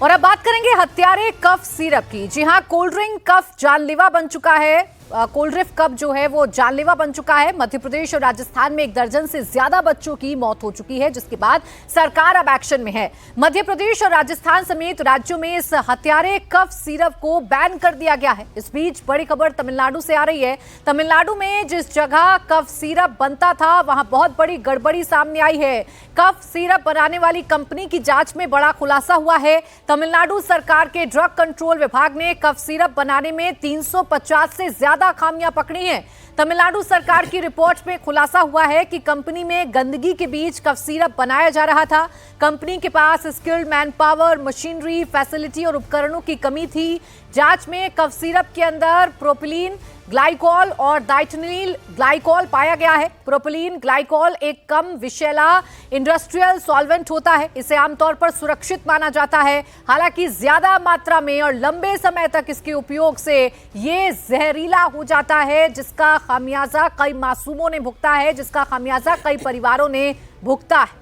और अब बात करेंगे हत्यारे कफ सिरप की। जी हां, कोल्ड ड्रिंक कफ जानलेवा बन चुका है। कोल्ड ड्रिंक कप जो है वो जानलेवा बन चुका है। मध्य प्रदेश और राजस्थान में 1 दर्जन से ज्यादा बच्चों की मौत हो चुकी है, जिसके बाद सरकार अब एक्शन में है। मध्य प्रदेश और राजस्थान समेत राज्यों में इस हत्यारे कफ सिरप को बैन कर दिया गया है। इस बीच बड़ी खबर तमिलनाडु से आ रही है। तमिलनाडु में जिस जगह कफ सिरप बनता था वहां बहुत बड़ी गड़बड़ी सामने आई है। कफ सिरप बनाने वाली कंपनी की जांच में बड़ा खुलासा हुआ है। तमिलनाडु सरकार के ड्रग कंट्रोल विभाग ने कफ सिरप बनाने में 350 से ज्यादा खामियां पकड़ी हैं। तमिलनाडु सरकार की रिपोर्ट में खुलासा हुआ है कि कंपनी में गंदगी के बीच कफ सिरप बनाया जा रहा था। कंपनी के पास skilled man power, machinery, facility और उपकरणों की कमी थी। जांच में कफ सिरप के अंदर प्रोपिलीन ग्लाइकॉल और डाइटनिल ग्लाइकॉल पाया गया है। प्रोपिलीन ग्लाइकॉल एक कम विषैला इंडस्ट्रियल सॉल्वेंट होता है। इसे आमतौर पर सुरक्षित माना जाता है। हालांकि ज्यादा मात्रा में और लंबे समय तक इसके उपयोग से ये जहरीला हो जाता है, जिसका खामियाजा कई मासूमों ने भुगता है, जिसका खामियाजा कई परिवारों ने भुगता है।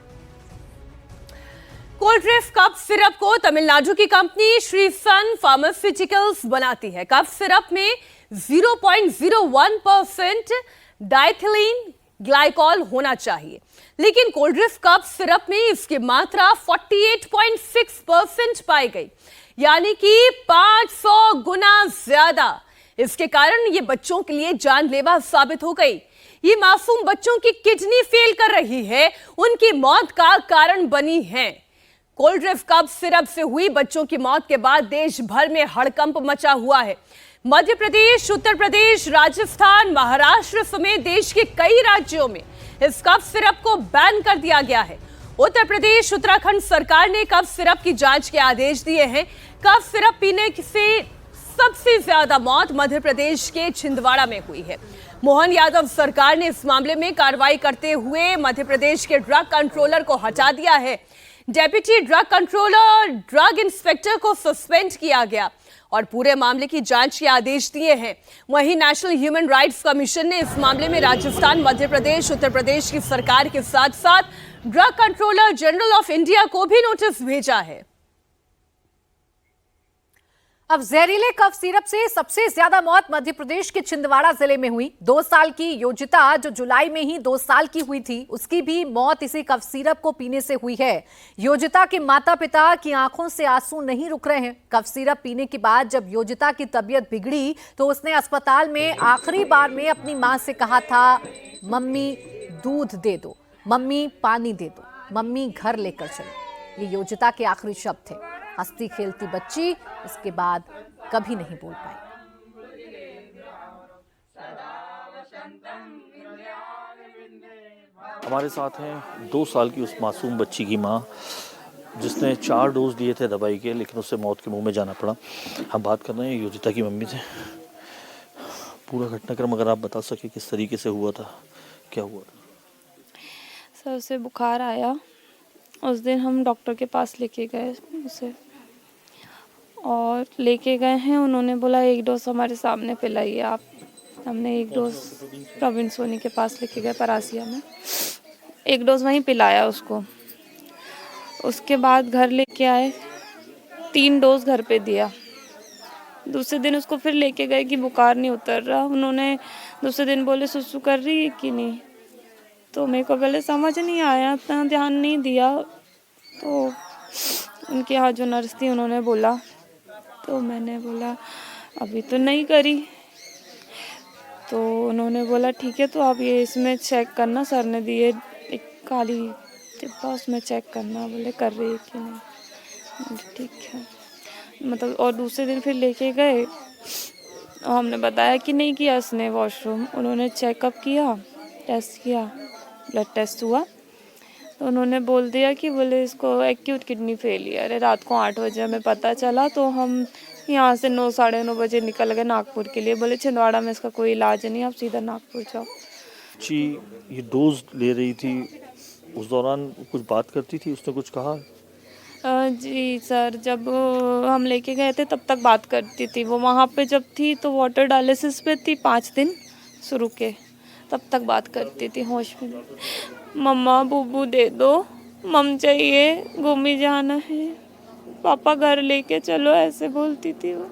कोल्ड ड्रिंक कफ सिरप को तमिलनाडु की कंपनी श्री सन फार्मास्यूटिकल्स बनाती है। कफ सिरप में 0.01% डाइथिलीन ग्लाइकॉल होना चाहिए, लेकिन कोल्ड ड्रिंक कफ सिरप में इसकी मात्रा 48.6% पाई गई, यानी कि 500 गुना ज्यादा। इसके कारण ये बच्चों के लिए जानलेवा साबित हो गई। ये मासूम बच्चों की किडनी फेल कर रही है, उनकी मौत का कारण बनी है। कोल्ड ड्रिंक कफ सिरप से हुई बच्चों की मौत के बाद देश भर में हड़कंप मचा हुआ है। मध्य प्रदेश, उत्तर प्रदेश, राजस्थान, महाराष्ट्र समेत देश के कई राज्यों में इस कफ सिरप को बैन कर दिया गया है। उत्तर प्रदेश, उत्तराखंड सरकार ने कफ सिरप की जांच के आदेश दिए हैं। कफ सिरप पीने से सबसे ज्यादा मौत मध्य प्रदेश के छिंदवाड़ा में हुई है। मोहन यादव सरकार ने इस मामले में कार्रवाई करते हुए मध्य प्रदेश के ड्रग कंट्रोलर को हटा दिया है। Deputy drug controller, drug inspector को सस्पेंड किया गया और पूरे मामले की जांच के आदेश दिए हैं। वहीं नेशनल ह्यूमन राइट्स कमीशन ने इस मामले में राजस्थान, मध्य प्रदेश, उत्तर प्रदेश की सरकार के साथ साथ drug controller general of India को भी नोटिस भेजा है। अब जहरीले कफ सिरप से सबसे ज्यादा मौत मध्य प्रदेश के छिंदवाड़ा जिले में हुई। 2 साल की योजिता, जो जुलाई में ही 2 साल की हुई थी, उसकी भी मौत इसी कफ सिरप को पीने से हुई है। योजिता के माता पिता की आंखों से आंसू नहीं रुक रहे हैं। कफ सिरप पीने के बाद जब योजिता की तबीयत बिगड़ी तो उसने अस्पताल में आखिरी बार में अपनी मां से कहा था, मम्मी दूध दे दो, मम्मी पानी दे दो, मम्मी घर लेकर चलो। ये योजिता के आखिरी शब्द थे। हंसती खेलती बच्ची इसके बाद कभी नहीं बोल पाई। हमारे साथ हैं 2 साल की उस मासूम बच्ची की मां, जिसने 4 डोज लिए थे दवाई के, लेकिन उससे मौत के मुंह में जाना पड़ा। हम बात कर रहे हैं योजिता की मम्मी से। पूरा घटनाक्रम अगर आप बता सके, किस तरीके से हुआ था, क्या हुआ था? सर, उसे बुखार आया। उस दिन हम डॉक्टर के पास लेके गए उसे, और लेके गए हैं। उन्होंने बोला 1 डोज हमारे सामने पिलाइए आप। हमने 1 डोज प्रवीण सोनी के पास लेके गए परासिया में, 1 डोज वहीं पिलाया उसको। उसके बाद घर लेके आए, 3 डोज घर पे दिया। दूसरे दिन उसको फिर लेके गए कि बुखार नहीं उतर रहा। उन्होंने दूसरे दिन बोले सुसु कर रही है कि नहीं, तो मेरे को पहले समझ नहीं आया, इतना ध्यान नहीं दिया। तो उनके यहाँ जो नर्स थी उन्होंने बोला, तो मैंने बोला अभी तो नहीं करी। तो उन्होंने बोला ठीक है, तो आप ये इसमें चेक करना। सर ने दिए एक काली डिब्बा, उसमें चेक करना। बोले कर रही है कि नहीं, ठीक है। मतलब और दूसरे दिन फिर लेके गए, हमने बताया कि नहीं किया इसने वॉशरूम। उन्होंने चेकअप किया, टेस्ट किया, ब्लड टेस्ट हुआ, तो उन्होंने बोल दिया कि बोले इसको एक्यूट किडनी फेलियर है। रात को 8 बजे हमें पता चला, तो हम यहाँ से 9 साढ़े 9 बजे निकल गए नागपुर के लिए। बोले छिंदवाड़ा में इसका कोई इलाज नहीं, आप सीधा नागपुर जाओ। जी, ये डोज ले रही थी, उस दौरान कुछ बात करती थी, उसने कुछ कहा? जी सर, जब हम लेके गए थे तब तक बात करती थी। वो वहाँ पे जब थी तो वाटर डायलिसिस पे थी 5 दिन शुरू के, तब तक बात करती थी होश में। मम्मा बूबू दे दो, मम चाहिए, घूमी जाना है। पापा घर लेके चलो, ऐसे बोलती थी वो।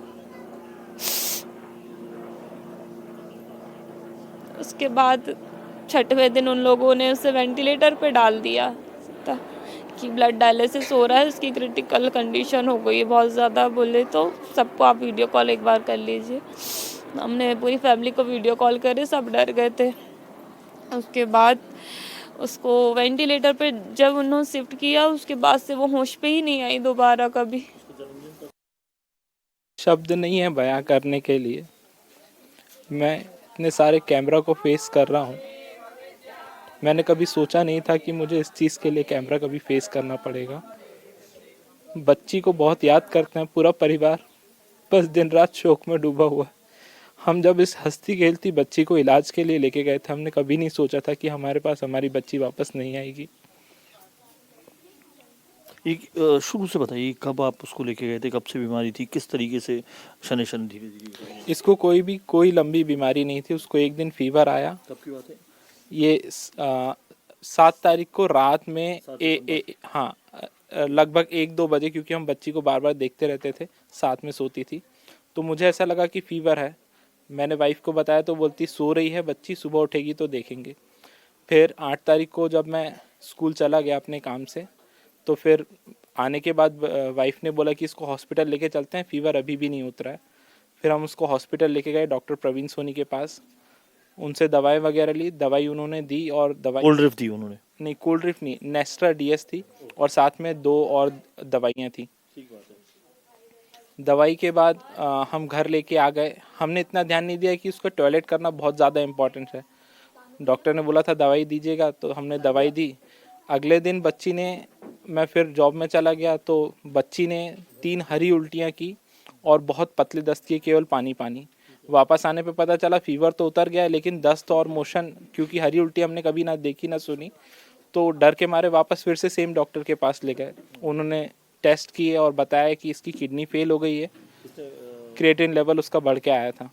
उसके बाद 6वें दिन उन लोगों ने उसे वेंटिलेटर पे डाल दिया कि ब्लड डायलिसिस हो रहा है, उसकी क्रिटिकल कंडीशन हो गई है बहुत ज़्यादा। बोले तो सबको आप वीडियो कॉल एक बार कर लीजिए। हमने पूरी फैमिली को वीडियो कॉल करे, सब डर गए थे। उसके बाद उसको वेंटिलेटर पे जब उन्होंने शिफ्ट किया, उसके बाद से वो होश पे ही नहीं आई दोबारा कभी। शब्द नहीं है बयां करने के लिए। मैं इतने सारे कैमरा को फेस कर रहा हूँ, मैंने कभी सोचा नहीं था कि मुझे इस चीज़ के लिए कैमरा कभी फेस करना पड़ेगा। बच्ची को बहुत याद करते हैं पूरा परिवार, बस दिन रात शोक में डूबा हुआ। हम जब इस हंसती खेलती बच्ची को इलाज के लिए लेके गए थे, हमने कभी नहीं सोचा था कि हमारे पास हमारी बच्ची वापस नहीं आएगी। शुरू से बताइए, कब आप उसको लेके गए थे, कब से बीमारी थी, किस तरीके से शनि शनि धीरे धीरे? इसको कोई लंबी बीमारी नहीं थी। उसको एक दिन फीवर आया। कब की बात है ये 7 तारीख को रात में लगभग 1-2 बजे, क्योंकि हम बच्ची को बार बार देखते रहते थे, साथ में सोती थी, तो मुझे ऐसा लगा कि फीवर है। मैंने वाइफ को बताया तो बोलती सो रही है बच्ची, सुबह उठेगी तो देखेंगे। फिर 8 तारीख को जब मैं स्कूल चला गया अपने काम से, तो फिर आने के बाद वाइफ ने बोला कि इसको हॉस्पिटल लेके चलते हैं, फीवर अभी भी नहीं उतरा है। फिर हम उसको हॉस्पिटल लेके गए डॉक्टर प्रवीण सोनी के पास। उनसे दवाई वगैरह ली, दवाई उन्होंने दी और दवाई कोल्ड ड्रिप दी उन्होंने? नहीं, कोल्ड ड्रिप नहीं, नेस्ट्रा DS थी और साथ में 2 और दवाइयाँ थी। ठीक बात है। दवाई के बाद हम घर लेके आ गए। हमने इतना ध्यान नहीं दिया कि उसका टॉयलेट करना बहुत ज़्यादा इम्पोर्टेंट है। डॉक्टर ने बोला था दवाई दीजिएगा, तो हमने दवाई दी। अगले दिन बच्ची ने, मैं फिर जॉब में चला गया, तो बच्ची ने 3 हरी उल्टियाँ की और बहुत पतले दस्त किए, केवल पानी पानी। वापस आने पे पता चला फीवर तो उतर गया है, लेकिन दस्त और मोशन, क्योंकि हरी उल्टी हमने कभी ना देखी ना सुनी, तो डर के मारे वापस फिर से सेम डॉक्टर के पास ले गए। उन्होंने टेस्ट किए और बताया कि इसकी किडनी फेल हो गई है, क्रिएटिन लेवल उसका बढ़ के आया था।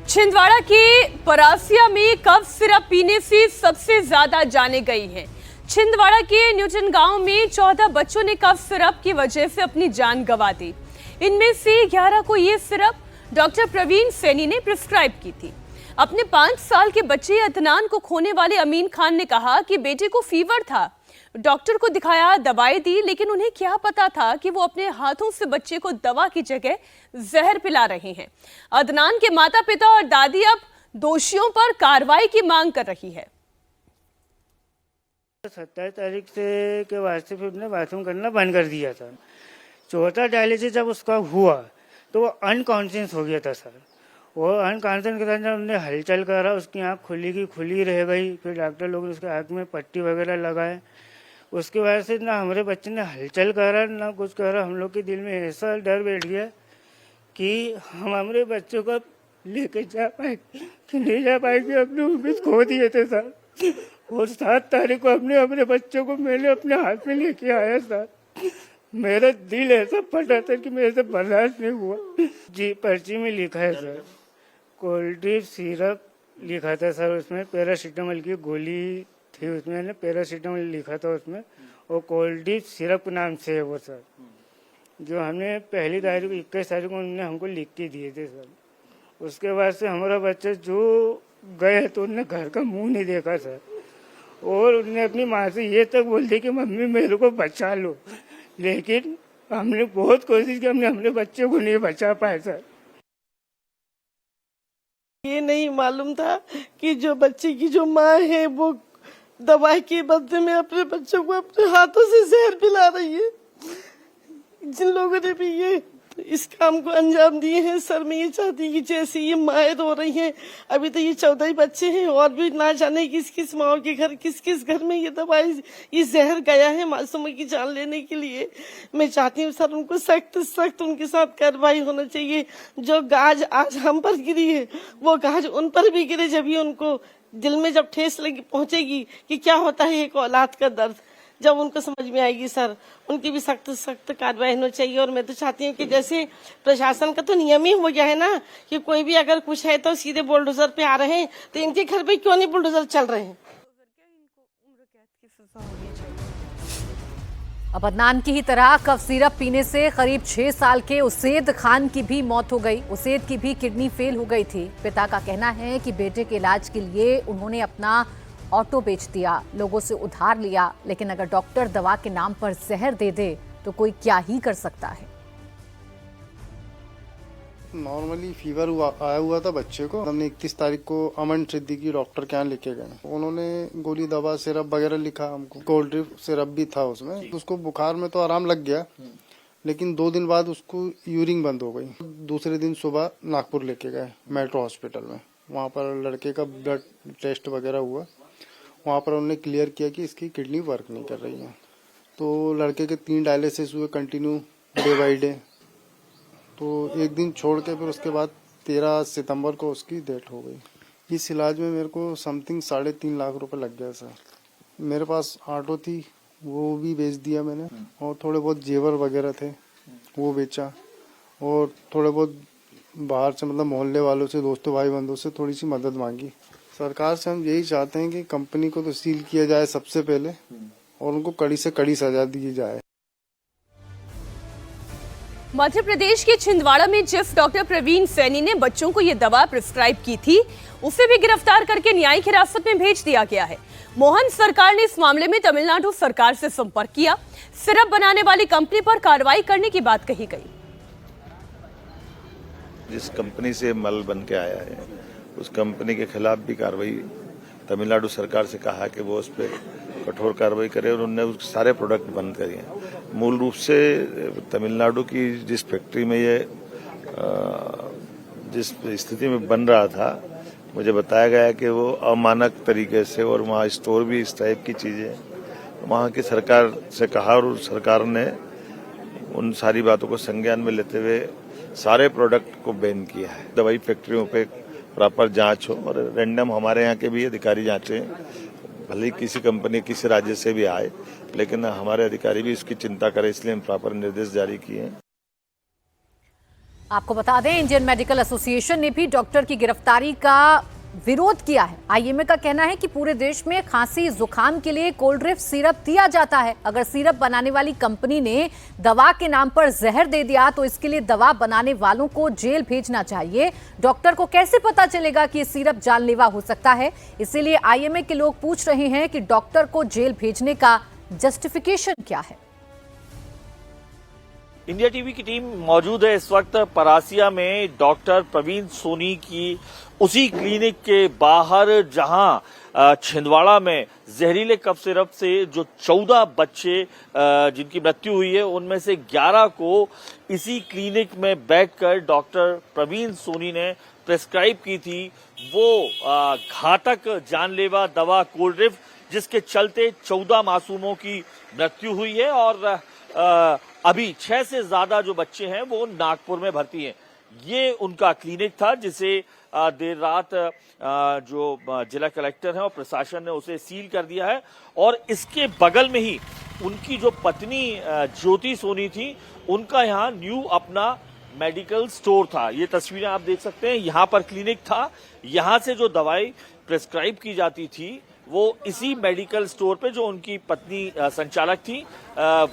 छिंदवाड़ा के परासिया में कफ सिरप पीने से सबसे ज्यादा जाने गई है। छिंदवाड़ा के न्यूटन गांव में 14 बच्चों ने कफ सिरप की वजह से अपनी जान गंवा दी। इनमें से 11 को ये सिरप डॉक्टर प्रवीण सैनी ने प्रिस्क्राइब की थी। अपने 5 साल के बच्चे अदनान को खोने वाले अमीन खान ने कहा कि बेटे को फीवर था, डॉक्टर को दिखाया, दवाई दी, लेकिन उन्हें क्या पता था कि वो अपने हाथों से बच्चे को दवा की जगह जहर पिला रहे हैं। अदनान के माता पिता और दादी अब दोषियों पर कार्रवाई की मांग कर रही है। 27 तारीख से के बाद से फिर उसने बाथरूम करना बंद कर दिया था। चौथा डायलिसिस जब उसका हुआ तो वो अनकॉन्शियस हो गया था सर। वो अनकॉन्शियस के साथ जब हमने हलचल करा, उसकी आँख खुली की खुली रह गई। फिर डॉक्टर लोग ने उसके आँख में पट्टी वगैरह लगाए। उसके बाद से ना हमारे बच्चे ने हलचल करा ना कुछ करा। हम लोग के दिल में ऐसा डर बैठ गया कि हम हमारे बच्चों को लेके जा पाए कि नहीं जा पाएंगे। अपने उम्मीद खो दिए थे सर। और 7 तारीख को अपने बच्चों को मैंने अपने हाथ में लेके आया सर। मेरा दिल ऐसा फटा था कि मेरे से बर्दाश्त नहीं हुआ। जी, पर्ची में लिखा है सर, कोल्ड ड्रिप सिरप लिखा था सर। उसमें पैरासीटामोल की गोली थी, उसमें ना पैरासीटामोल लिखा था उसमें, और कोल्ड ड्रिप सिरप नाम से है वो सर। जो हमने पहली तारीख को 21 तारीख को उन्होंने हमको लिख के दिए थे सर। उसके बाद से हमारा बच्चा जो गए तो उन्होंने घर का मुंह नहीं देखा सर। और उन्होंने अपनी माँ से ये तक बोल दी कि मम्मी मेरे को बचा लो, लेकिन हमने बहुत कोशिश की, हमने अपने बच्चे को नहीं बचा पाए सर। ये नहीं मालूम था कि जो बच्चे की जो माँ है वो दवाई के बदले में अपने बच्चों को अपने हाथों से जहर पिला रही है। जिन लोगों ने भी ये इस काम को अंजाम दिए हैं सर, मैं ये चाहती हूँ कि जैसे ये माएँ रो रही हैं, अभी तो ये 14 ही बच्चे हैं और भी ना जाने किस किस माओ के घर किस किस घर में ये दवाई ये जहर गया है मासूमों की जान लेने के लिए। मैं चाहती हूँ सर उनको सख्त उनके साथ कार्रवाई होना चाहिए। जो गाज आज हम पर गिरी है वो गाज उन पर भी गिरे, जब ये उनको दिल में जब ठेस लगी पहुंचेगी कि क्या होता है एक औलाद का दर्द, जब उनको समझ में आएगी सर, उनकी भी सख्त कार्रवाई होनी चाहिए। और मैं तो चाहती हूँ कि जैसे प्रशासन का तो नियम ही हो गया है ना कि कोई भी अगर कुछ है तो सीधे बुलडोजर पे आ रहे हैं, तो इनके घर पे क्यों नहीं बुलडोजर चल रहे हैं। अब अदनान की ही तरह कफ सिरप पीने से करीब 6 साल के उसेद खान की भी मौत हो गई। उसेद की भी किडनी फेल हो गई थी। पिता का कहना है कि बेटे के इलाज के लिए उन्होंने अपना ऑटो बेच दिया, लोगों से उधार लिया, लेकिन अगर डॉक्टर दवा के नाम पर जहर दे दे तो कोई क्या ही कर सकता है। नॉर्मली फीवर आया हुआ था बच्चे को। हमने 31 तारीख को अमन सिद्दीकी डॉक्टर के यहाँ लेके गए। उन्होंने गोली दवा सिरप वगैरह लिखा हमको। कोल्ड ड्रिप सिरप भी था उसमें। उसको बुखार में तो आराम लग गया, लेकिन 2 दिन बाद उसको यूरिन बंद हो गई। दूसरे दिन सुबह नागपुर लेके गए मेट्रो हॉस्पिटल में। वहाँ पर लड़के का ब्लड टेस्ट वगैरह हुआ। वहाँ पर उन्होंने क्लियर किया कि इसकी किडनी वर्क नहीं कर रही है। तो लड़के के 3 डायलिसिस हुए कंटिन्यू डे बाई डे। तो एक दिन छोड़ के फिर उसके बाद 13 सितंबर को उसकी डेथ हो गई। इस इलाज में मेरे को समथिंग 3.5 लाख रुपए लग गया सर। मेरे पास ऑटो थी, वो भी बेच दिया मैंने, और थोड़े बहुत जेवर वगैरह थे वो बेचा, और थोड़े बहुत बाहर से मतलब मोहल्ले वालों से, दोस्तों भाई बंधुओं से थोड़ी सी मदद मांगी। सरकार से हम यही चाहते हैं कि कंपनी को तो सील किया जाए सबसे पहले, और उनको कड़ी से कड़ी सजा दी जाए। मध्य प्रदेश के छिंदवाड़ा में जिस डॉक्टर प्रवीण सैनी ने बच्चों को ये दवा प्रिस्क्राइब की थी, उसे भी गिरफ्तार करके न्यायिक हिरासत में भेज दिया गया है। मोहन सरकार ने इस मामले में तमिलनाडु सरकार से संपर्क किया। सिरप बनाने वाली कंपनी पर कार्रवाई करने की बात कही गई। जिस कंपनी से मल बन के आया है, उस कंपनी के खिलाफ भी कार्रवाई तमिलनाडु सरकार से कहा कि वो उस पर कठोर कार्रवाई करे, और उन्होंने उसके सारे प्रोडक्ट बंद करे। मूल रूप से तमिलनाडु की जिस फैक्ट्री में ये जिस स्थिति में बन रहा था, मुझे बताया गया कि वो अमानक तरीके से, और वहाँ स्टोर भी इस टाइप की चीजें, वहाँ की सरकार से कहा, और सरकार ने उन सारी बातों को संज्ञान में लेते हुए सारे प्रोडक्ट को बैन किया है। दवाई फैक्ट्रियों पे प्रॉपर जांच हो, और रैंडम हमारे यहाँ के भी अधिकारी जांचें, भले ही किसी कंपनी किसी राज्य से भी आए, लेकिन हमारे अधिकारी भी इसकी चिंता करें, इसलिए हम प्रॉपर निर्देश जारी किए हैं। आपको बता दें, इंडियन मेडिकल एसोसिएशन ने भी डॉक्टर की गिरफ्तारी का विरोध किया है। आईएमए का कहना है कि पूरे देश में खांसी जुकाम के लिए कोल्ड ड्रिप सिरप दिया जाता है। अगर सिरप बनाने वाली कंपनी ने दवा के नाम पर जहर दे दिया तो इसके लिए दवा बनाने वालों को जेल भेजना चाहिए। डॉक्टर को कैसे पता चलेगा कि ये सिरप जानलेवा हो सकता है? इसीलिए आईएमए के लोग पूछ रहे हैं कि डॉक्टर को जेल भेजने का जस्टिफिकेशन क्या है। इंडिया टीवी की टीम मौजूद है इस वक्त परासिया में डॉक्टर प्रवीण सोनी की उसी क्लिनिक के बाहर, जहां छिंदवाड़ा में जहरीले कफ सिरप से जो 14 बच्चे जिनकी मृत्यु हुई है, उनमें से 11 को इसी क्लिनिक में बैठकर डॉक्टर प्रवीण सोनी ने प्रिस्क्राइब की थी वो घातक जानलेवा दवा कोल्ड ड्रिप, जिसके चलते 14 मासूमों की मृत्यु हुई है, और अभी 6 से ज्यादा जो बच्चे हैं वो नागपुर में भर्ती हैं। ये उनका क्लिनिक था जिसे देर रात जो जिला कलेक्टर हैं और प्रशासन ने उसे सील कर दिया है, और इसके बगल में ही उनकी जो पत्नी ज्योति सोनी थी, उनका यहाँ न्यू अपना मेडिकल स्टोर था। ये तस्वीरें आप देख सकते हैं, यहाँ पर क्लिनिक था, यहाँ से जो दवाई प्रिस्क्राइब की जाती थी वो इसी मेडिकल स्टोर पे जो उनकी पत्नी संचालक थी,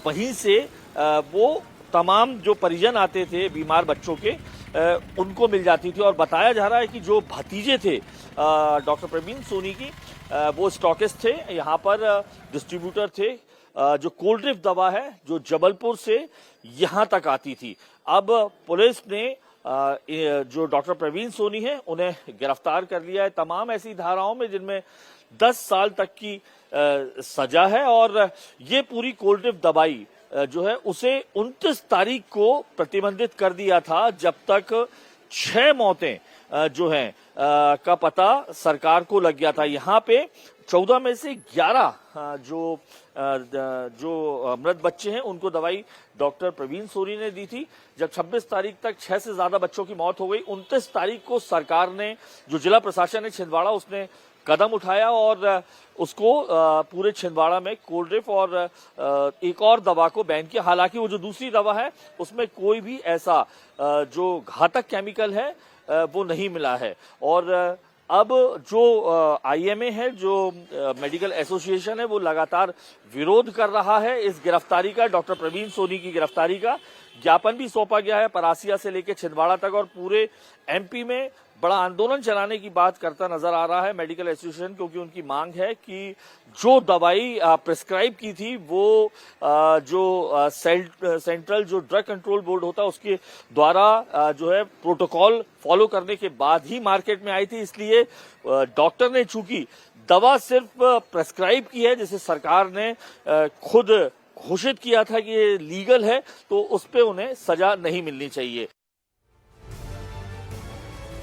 वहीं से वो तमाम जो परिजन आते थे बीमार बच्चों के, उनको मिल जाती थी। और बताया जा रहा है कि जो भतीजे थे डॉक्टर प्रवीण सोनी की, वो स्टॉकिस्ट थे, यहाँ पर डिस्ट्रीब्यूटर थे। जो कोल्ड ड्रिप दवा है जो जबलपुर से यहाँ तक आती थी। अब पुलिस ने जो डॉक्टर प्रवीण सोनी है उन्हें गिरफ्तार कर लिया है तमाम ऐसी धाराओं में जिनमें 10 साल तक की सजा है, और ये पूरी कोल्ड ड्रिप दवाई जो है उसे 29 तारीख को प्रतिबंधित कर दिया था, जब तक 6 मौतें जो हैं का पता सरकार को लग गया था। यहाँ पे 14 में से 11 जो मृत बच्चे हैं उनको दवाई डॉक्टर प्रवीण सोनी ने दी थी। जब 26 तारीख तक 6 से ज्यादा बच्चों की मौत हो गई, 29 तारीख को सरकार ने, जो जिला प्रशासन है छिंदवाड़ा, उसने कदम उठाया और उसको पूरे छिंदवाड़ा में कोल्ड ड्रिप और एक और दवा को बैन किया। हालांकि वो जो दूसरी दवा है उसमें कोई भी ऐसा जो घातक केमिकल है वो नहीं मिला है, और अब जो IMA है, जो मेडिकल एसोसिएशन है, वो लगातार विरोध कर रहा है इस गिरफ्तारी का, डॉक्टर प्रवीण सोनी की गिरफ्तारी का। ज्ञापन भी सौंपा गया है परासिया से लेकर छिंदवाड़ा तक, और पूरे MP में बड़ा आंदोलन चलाने की बात करता नजर आ रहा है मेडिकल एसोसिएशन, क्योंकि उनकी मांग है कि जो दवाई प्रिस्क्राइब की थी वो जो सेंट्रल जो ड्रग कंट्रोल बोर्ड होता है उसके द्वारा जो है प्रोटोकॉल फॉलो करने के बाद ही मार्केट में आई थी। इसलिए डॉक्टर ने चूंकि दवा सिर्फ प्रिस्क्राइब की है, जिसे सरकार ने खुद घोषित किया था कि ये लीगल है, तो उस पे उन्हें सजा नहीं मिलनी चाहिए।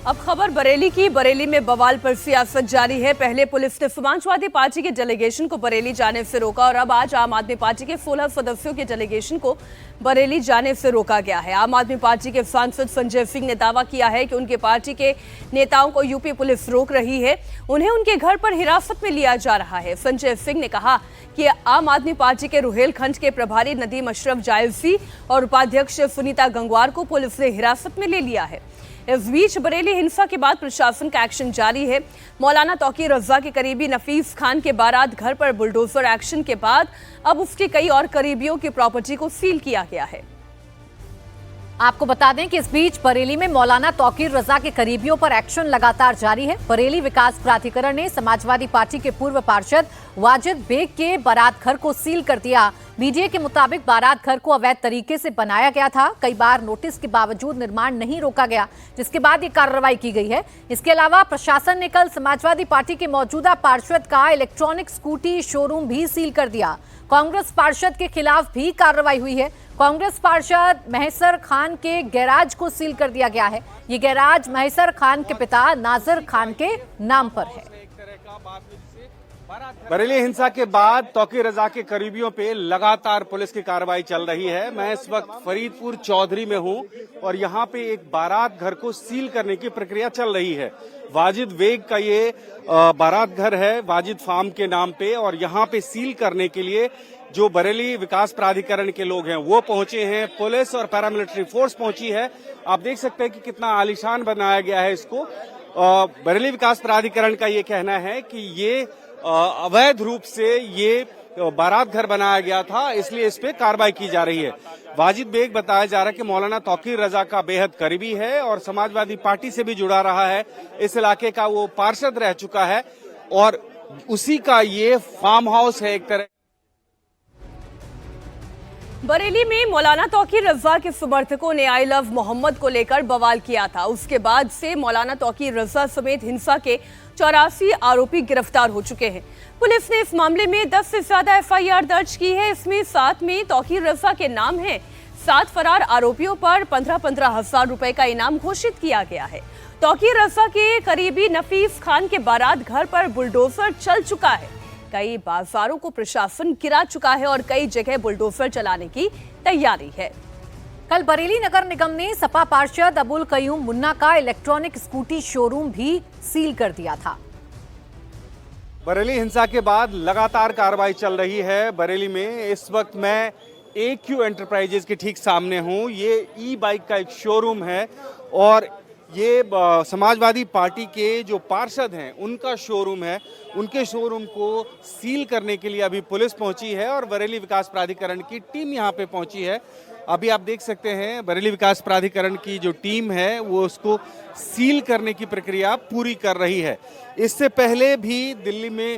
अब खबर बरेली की। बरेली में बवाल पर सियासत जारी है। पहले पुलिस ने समाजवादी पार्टी के डेलीगेशन को बरेली जाने से रोका, और अब आज आम आदमी पार्टी के 16 सदस्यों के डेलीगेशन को बरेली जाने से रोका गया है। आम आदमी पार्टी के सांसद संजय सिंह ने दावा किया है कि उनके पार्टी के नेताओं को यूपी पुलिस रोक रही है, उन्हें उनके घर पर हिरासत में लिया जा रहा है। संजय सिंह ने कहा कि आम आदमी पार्टी के रुहेलखंड के प्रभारी नदीम अशरफ जायसी और उपाध्यक्ष सुनीता गंगवार को पुलिस ने हिरासत में ले लिया है। इस बीच बरेली हिंसा के बाद प्रशासन का एक्शन जारी है। मौलाना तौकीर रजा के करीबी नफीस खान के बारात घर पर बुलडोजर एक्शन के बाद अब उसके कई और करीबियों की प्रॉपर्टी को सील किया गया है। आपको बता दें कि इस बीच बरेली में मौलाना तौकीर रजा के करीबियों पर एक्शन लगातार जारी है। बरेली विकास प्राधिकरण ने समाजवादी पार्टी के पूर्व पार्षद वाजिद बेग के बारात घर को सील कर दिया। मीडिया के मुताबिक बारात घर को अवैध तरीके से बनाया गया था। कई बार नोटिस के बावजूद निर्माण नहीं रोका गया, जिसके बाद ये कार्रवाई की गई है। इसके अलावा प्रशासन ने कल समाजवादी पार्टी के मौजूदा पार्षद का इलेक्ट्रॉनिक स्कूटी शोरूम भी सील कर दिया। कांग्रेस पार्षद के खिलाफ भी कार्रवाई हुई है। कांग्रेस पार्षद महेसर खान के गैराज को सील कर दिया गया है। ये गैराज महेसर खान के पिता नाजिर खान के नाम पर है। बरेली हिंसा के बाद तौकीर रजा के करीबियों पे लगातार पुलिस की कार्रवाई चल रही है। मैं इस वक्त फरीदपुर चौधरी में हूं और यहां पे एक बारात घर को सील करने की प्रक्रिया चल रही है। वाजिद बेग का ये बारात घर है वाजिद फार्म के नाम पे, और यहां पे सील करने के लिए जो बरेली विकास प्राधिकरण के लोग हैं वो पहुंचे हैं, पुलिस और पैरामिलिट्री फोर्स पहुंची है। आप देख सकते हैं कि कितना आलीशान बनाया गया है इसको। बरेली विकास प्राधिकरण का ये कहना है कि ये अवैध रूप से ये बारात घर बनाया गया था, इसलिए इस पे कार्रवाई की जा रही है। वाजिद बेग बताया जा रहा है कि मौलाना तौकीर रजा का बेहद करीबी है और समाजवादी पार्टी से भी जुड़ा रहा है। इस इलाके का वो पार्षद रह चुका है और उसी का ये फार्म हाउस है एक तरह। बरेली में मौलाना तौकीर रजा के समर्थकों ने आई लव मोहम्मद को लेकर बवाल किया था। उसके बाद से मौलाना तौकीर रजा समेत हिंसा के 84 आरोपी गिरफ्तार हो चुके हैं। पुलिस ने इस मामले में 10 से ज्यादा FIR दर्ज की है। इसमें 7 में तौकीर रजा के नाम है। 7 फरार आरोपियों पर 15-15 हजार रुपए का इनाम घोषित किया गया है। तौकीर रजा के करीबी नफीस खान के बारात घर पर बुलडोजर चल चुका है। कई बाजारों को प्रशासन गिरा चुका है और कई जगह बुलडोजर चलाने की तैयारी है। कल बरेली नगर निगम ने सपा पार्षद अबुल कयूम मुन्ना का इलेक्ट्रॉनिक स्कूटी शोरूम भी सील कर दिया था। बरेली हिंसा के बाद लगातार कार्रवाई चल रही है। बरेली में इस वक्त मैं AQ एंटरप्राइजेज के ठीक सामने हूं। ये ई-बाइक का एक शोरूम है और ये समाजवादी पार्टी के जो पार्षद हैं उनका शोरूम है। उनके शोरूम को सील करने के लिए अभी पुलिस पहुंची है और बरेली विकास प्राधिकरण की टीम यहां पे पहुंची है। अभी आप देख सकते हैं बरेली विकास प्राधिकरण की जो टीम है वो उसको सील करने की प्रक्रिया पूरी कर रही है। इससे पहले भी दिल्ली में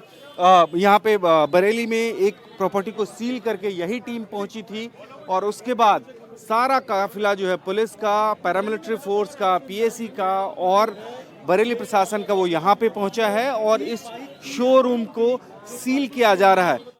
यहाँ पे बरेली में एक प्रॉपर्टी को सील करके यही टीम पहुंची थी और उसके बाद सारा काफिला जो है पुलिस का, पैरामिलिट्री फोर्स का, PAC का और बरेली प्रशासन का वो यहाँ पे पहुंचा है और इस शोरूम को सील किया जा रहा है।